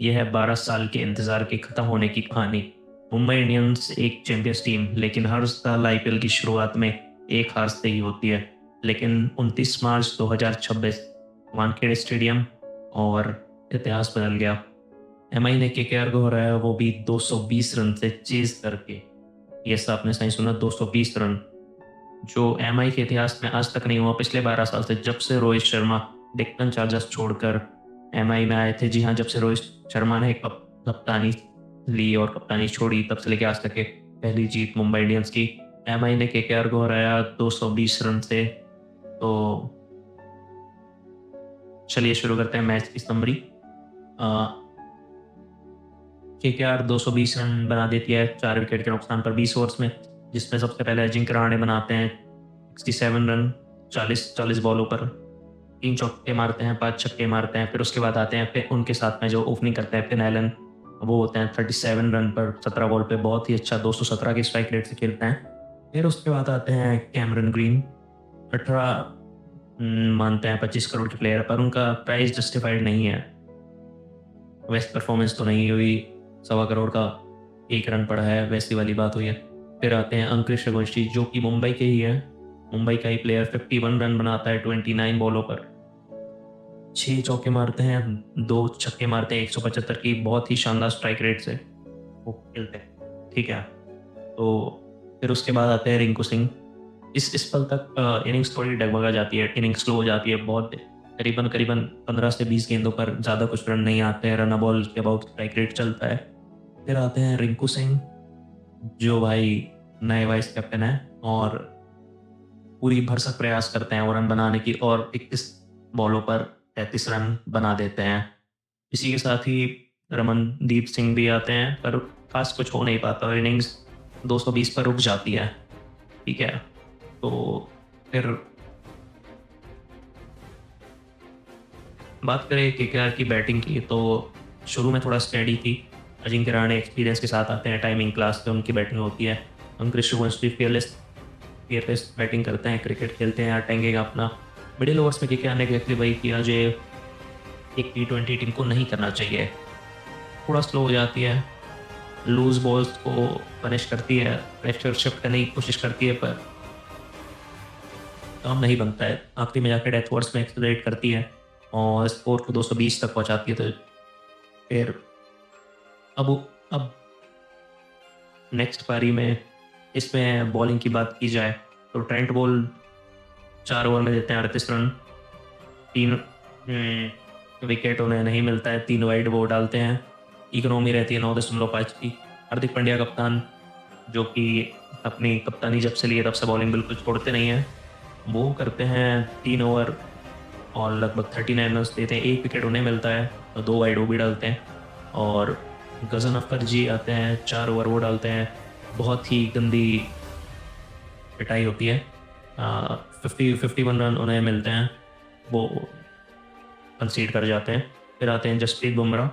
ये है 12 साल के इंतज़ार के ख़त्म होने की कहानी। मुंबई इंडियंस एक चैंपियंस टीम, लेकिन हर साल आईपीएल की शुरुआत में एक हार से ही होती है। लेकिन 29 मार्च 2026 वानखेड़े स्टेडियम और इतिहास बदल गया। एमआई ने केकेआर को हराया, वो भी 220 रन से चेज़ करके। यस, आपने सही सुना, 220 रन, जो एमआई के इतिहास में आज तक नहीं हुआ पिछले 12 साल से, जब से रोहित शर्मा डेक्कन चार्जर्स छोड़कर एमआई में आए थे। जी हाँ, जब से रोहित शर्मा ने कप्तानी ली और कप्तानी छोड़ी, तब से लेके आज तक की पहली जीत मुंबई इंडियंस की। एमआई ने केकेआर को हराया 220 रन से। तो चलिए शुरू करते हैं मैच की समरी। केकेआर 220 रन बना देती है 4 विकेट के नुकसान पर 20 ओवर्स में, जिसमें सबसे पहले अजिंक्य रहाणे बनाते हैं 67 रन 40 बॉलों पर। 3 चौके मारते हैं, 5 छक्के मारते हैं। फिर उसके बाद आते हैं फिर उनके साथ में जो ओपनिंग करते हैं फिन एलन, वो होते हैं 37 रन पर 17 बॉल पे, बहुत ही अच्छा 217 की स्ट्राइक रेट से खेलते हैं। फिर उसके बाद आते हैं कैमरन ग्रीन, 18 मानते हैं 25 करोड़ के प्लेयर, पर उनका प्राइस जस्टिफाइड नहीं है। बेस्ट परफॉर्मेंस तो नहीं हुई, 1.25 करोड़ का 1 रन पड़ा है, वैसी वाली बात हुई है। फिर आते हैं अंकुरिश रघुवंशी, जो कि मुंबई के ही है, मुंबई का ही प्लेयर। 51 रन बनाता है 29 बॉलों पर, 6 चौके मारते हैं, 2 छक्के मारते हैं 175 की बहुत ही शानदार स्ट्राइक रेट से वो खेलते हैं। ठीक है, तो फिर उसके बाद आते हैं रिंकू सिंह। इस पल तक इनिंग्स थोड़ी डगमगा जाती है, इनिंग्स स्लो हो जाती है बहुत, करीबन 15 से 20 गेंदों पर ज़्यादा कुछ रन नहीं आते हैं, रन बॉल के अबाउट स्ट्राइक रेट चलता है। फिर आते हैं रिंकू सिंह, जो भाई नए वाइस कैप्टन है और पूरी भरसक प्रयास करते हैं वो रन बनाने की, और 21 बॉलों पर 33 रन बना देते हैं। इसी के साथ ही रमनदीप सिंह भी आते हैं, पर खास कुछ हो नहीं पाता और इनिंग्स 220 पर रुक जाती है। ठीक है, तो फिर बात करें केकेआर की बैटिंग की, तो शुरू में थोड़ा स्टेडी थी। अजिंक्य रहाणे एक्सपीरियंस के साथ आते हैं, टाइमिंग क्लास पे उनकी बैटिंग होती है। अंकुरिश रघुवंशी fearless बैटिंग करते हैं, क्रिकेट खेलते हैं, अटेंगे अपना। मिडिल ओवर्स में केकेआर ने एग्जैक्टली वही किया जो एक T20 टीम को नहीं करना चाहिए। थोड़ा स्लो हो जाती है, लूज बॉल्स को पनिश करती है, प्रेशर शिफ्ट करने की कोशिश करती है, पर काम नहीं बनता है। आखिरी में जाकर डेथ ओवर्स में एक्सेलरेट करती है और स्कोर को 220 तक पहुंचाती है। तो फिर अब नेक्स्ट पारी में इसमें बॉलिंग की बात की जाए तो ट्रेंट बोल्ट 4 ओवर में देते हैं 38 रन, 3 विकेट उन्हें नहीं मिलता है, 3 वाइड वो डालते हैं। इकोनॉमी रहती है 9.5 की। हार्दिक पांड्या कप्तान, जो कि अपनी कप्तानी जब से लिए तब से बॉलिंग बिल्कुल छोड़ते नहीं हैं, वो करते हैं 3 ओवर और लगभग 39 रन देते हैं। 1 विकेट उन्हें मिलता है और 2 वाइड वो भी डालते हैं। और गजन अख्तर जी आते हैं, 4 ओवर वो डालते हैं। बहुत ही गंदी पिटाई होती है। 51 रन उन्हें मिलते हैं, वो कंसीड कर जाते हैं। फिर आते हैं जसप्रीत बुमराह,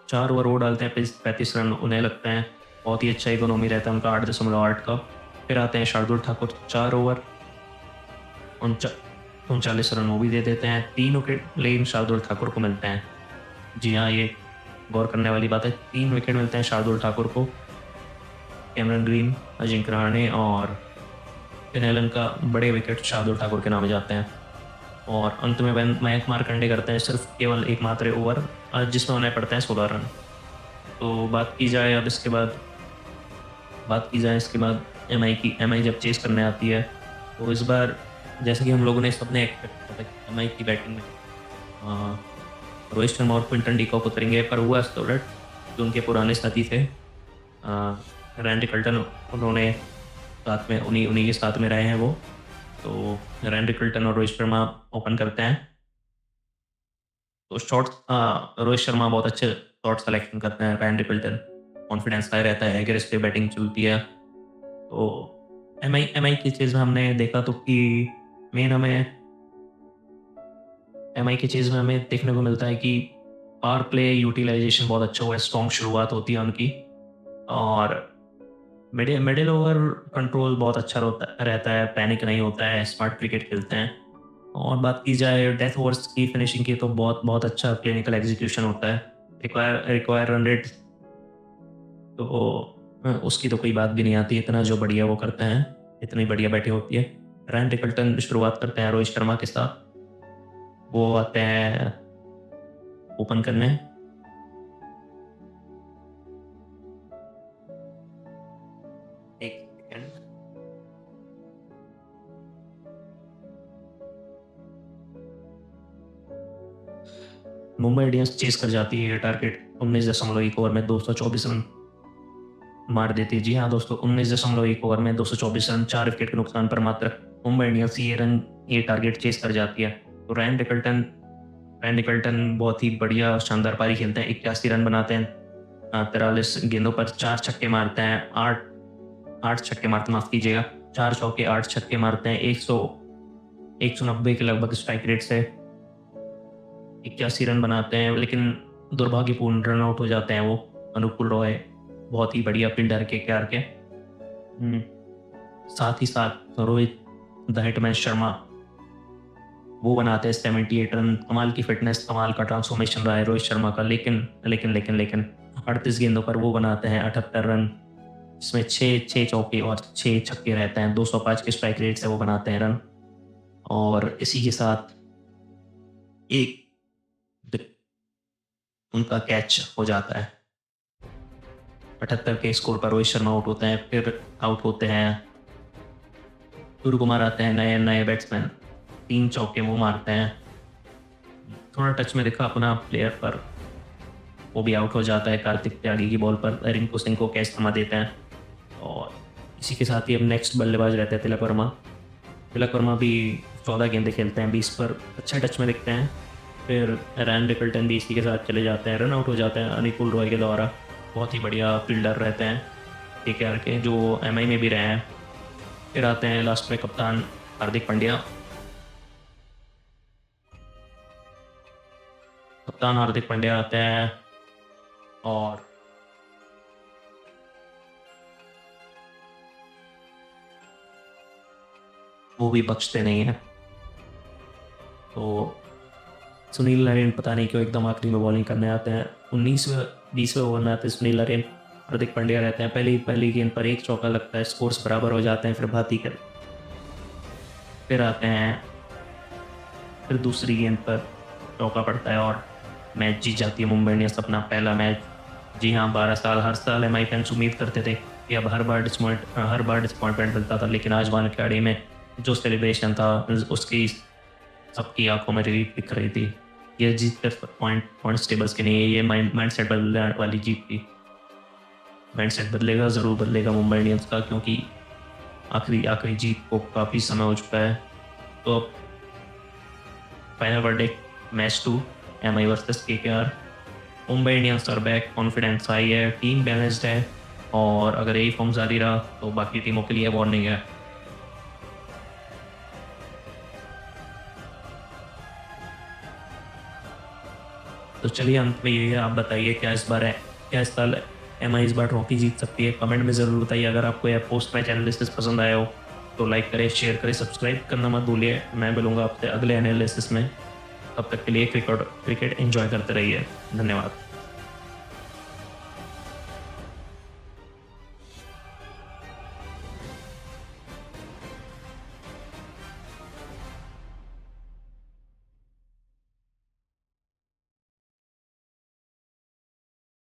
4 ओवर वो डालते हैं, 35 रन उन्हें लगते हैं। बहुत ही अच्छा इकोनॉमी रहता है उनका 8.8 का। फिर आते हैं शार्दुल ठाकुर, 4 ओवर 39 रन वो भी दे देते हैं। 3 विकेट लेकिन शार्दुल ठाकुर को मिलते हैं। जी हाँ, ये गौर करने वाली बात है, 3 विकेट मिलते हैं शार्दुल ठाकुर को। कैमरन ग्रीन, अजिंक्य रहाणे और फिन एलन का बड़े विकेट शार्दुल ठाकुर के नामे जाते हैं। और अंत में मयंक मार्कंडे करते हैं सिर्फ केवल एकमात्र ओवर, जिसमें उन्हें पड़ते हैं 16 रन। तो बात की जाए इसके बाद एमआई जब चेस करने आती है, तो इस बार जैसे कि हम लोगों ने सबने एक्सपेक्ट किया था कि एमआई की बैटिंग में रोहित शर्मा और क्विंटन डी कॉक उतरेंगे, पर हुआ इसके उलट। जो उनके पुराने साथी थे रैंडी कल्टन, उन्होंने साथ में उन्हीं के साथ में रहे हैं वो। तो रैंडी कल्टन और रोहित शर्मा ओपन करते हैं। तो रोहित शर्मा बहुत अच्छे शॉट सेलेक्शन करते हैं, रैंडी कल्टन कॉन्फिडेंस हाई रहता है, एग्रेसिव बैटिंग चलती है। तो एमआई की चीज़ में हमने देखा तो कि मेन हमें एमआई की चीज़ में हमें देखने को मिलता है कि पावर प्ले यूटिलाइजेशन बहुत अच्छा हुआ है, स्ट्रॉन्ग शुरुआत होती है उनकी, और मिडिल ओवर कंट्रोल बहुत अच्छा रहता है, पैनिक नहीं होता है, स्मार्ट क्रिकेट खेलते हैं। और बात की जाए डेथ ओवर्स की फिनिशिंग की, तो बहुत बहुत अच्छा क्लिनिकल एग्जीक्यूशन होता है। रिक्वायर रन रेट तो उसकी तो कोई बात भी नहीं आती, इतना जो बढ़िया वो करते हैं, इतनी बढ़िया बैटिंग होती है। रैन रिकल्टन शुरुआत करते हैं रोहित शर्मा के साथ, वो आते हैं ओपन करने। एक सेकंड, मुंबई इंडियंस चेस कर जाती है टारगेट 19.1 ओवर में 224 रन मार देती है। जी हाँ दोस्तों, 19.1 ओवर में 224 रन, 4 विकेट के नुकसान पर मात्र मुंबई इंडियंस ये टारगेट चेस कर जाती है। तो रैन रिकल्टन बहुत ही बढ़िया शानदार पारी खेलते हैं, 81 रन बनाते हैं, 43 गेंदों पर 4 छक्के मारते हैं, 8 छक्के मारते, माफ कीजिएगा, 4 चौके 8 छक्के मारते हैं, 190 के लगभग स्ट्राइक रेट से 81 रन बनाते हैं, लेकिन दुर्भाग्यपूर्ण रन आउट हो जाते हैं वो। अनुकूल रॉय बहुत ही बढ़िया फील्डर KKR के। साथ ही साथ रोहित द हिटमैन शर्मा वो बनाते हैं 78 रन। कमाल की फिटनेस, कमाल का ट्रांसफॉर्मेशन रहा है रोहित शर्मा का, लेकिन 38 गेंदों पर वो बनाते हैं 78 रन, जिसमें 6 चौके और 6 छक्के रहते हैं, 205 के स्ट्राइक रेट से वो बनाते हैं रन। और इसी के साथ एक उनका कैच हो जाता है। 78 के स्कोर पर रोहित शर्मा आउट होते हैं। फिर आउट होते हैं सूर्य कुमार, आते हैं नए बैट्समैन, 3 चौके वो मारते हैं। थोड़ा टच में दिखा अपना प्लेयर पर, वो भी आउट हो जाता है। कार्तिक त्यागी की बॉल पर रिंकू सिंह को कैच थमा देते हैं। और इसी के साथ ही अब नेक्स्ट बल्लेबाज रहते हैं तिलक वर्मा भी 14 गेंदें खेलते हैं, 20 पर अच्छे टच में दिखते हैं। फिर रैन रिकल्टन भी इसी के साथ चले जाते हैं, रन आउट हो जाते हैं अनुकूल रॉय के द्वारा। बहुत ही बढ़िया फील्डर रहते हैं KKR के, जो MI में भी रहे हैं। फिर आते हैं लास्ट में कप्तान हार्दिक पांड्या आते हैं और वो भी बख्शते नहीं हैं। तो सुनील नारायण पता नहीं क्यों एकदम आखिरी में बॉलिंग करने आते हैं। 20वें ओवर में आते हैं सुनील नारायण, हार्दिक पांड्या रहते हैं। पहली गेंद पर 1 चौका लगता है, स्कोर्स बराबर हो जाते हैं। फिर आते हैं, फिर दूसरी गेंद पर चौका पड़ता है और मैच जीत जाती है मुंबई इंडियंस, अपना पहला मैच। जी हाँ, हर साल MI फैंस उम्मीद करते थे कि अब हर बार डिसअपॉइंटमेंट मिलता था, लेकिन आज वानखेड़े में जो सेलिब्रेशन था उसकी सबकी आंखों में रिलीफ दिख रही थी। ये जीत सिर्फ पॉइंट्स टेबल्स की नहीं है, ये माइंडसेट बदलने वाली जीत थी। माइंडसेट बदलेगा, ज़रूर बदलेगा मुंबई इंडियंस का, क्योंकि आखिरी जीत को काफ़ी समय हो चुका है। तो अब final verdict match 2 MI versus KKR। Mumbai Indians are back, confidence high है, टीम बैलेंस्ड है, और अगर यही फॉर्म जारी रहा तो बाकी टीमों के लिए वार्निंग है। तो चलिए अंत में ये है, आप बताइए क्या इस साल MI इस बार ट्रॉफी जीत सकती है? कमेंट में ज़रूर बताइए। अगर आपको यह पोस्ट मैच एनालिसिस पसंद आया हो तो लाइक करें, शेयर करें, सब्सक्राइब करना मत भूलिए। मैं मिलूंगा आपसे अगले एनालिसिस में, तब तक के लिए क्रिकेट एंजॉय करते रहिए। धन्यवाद।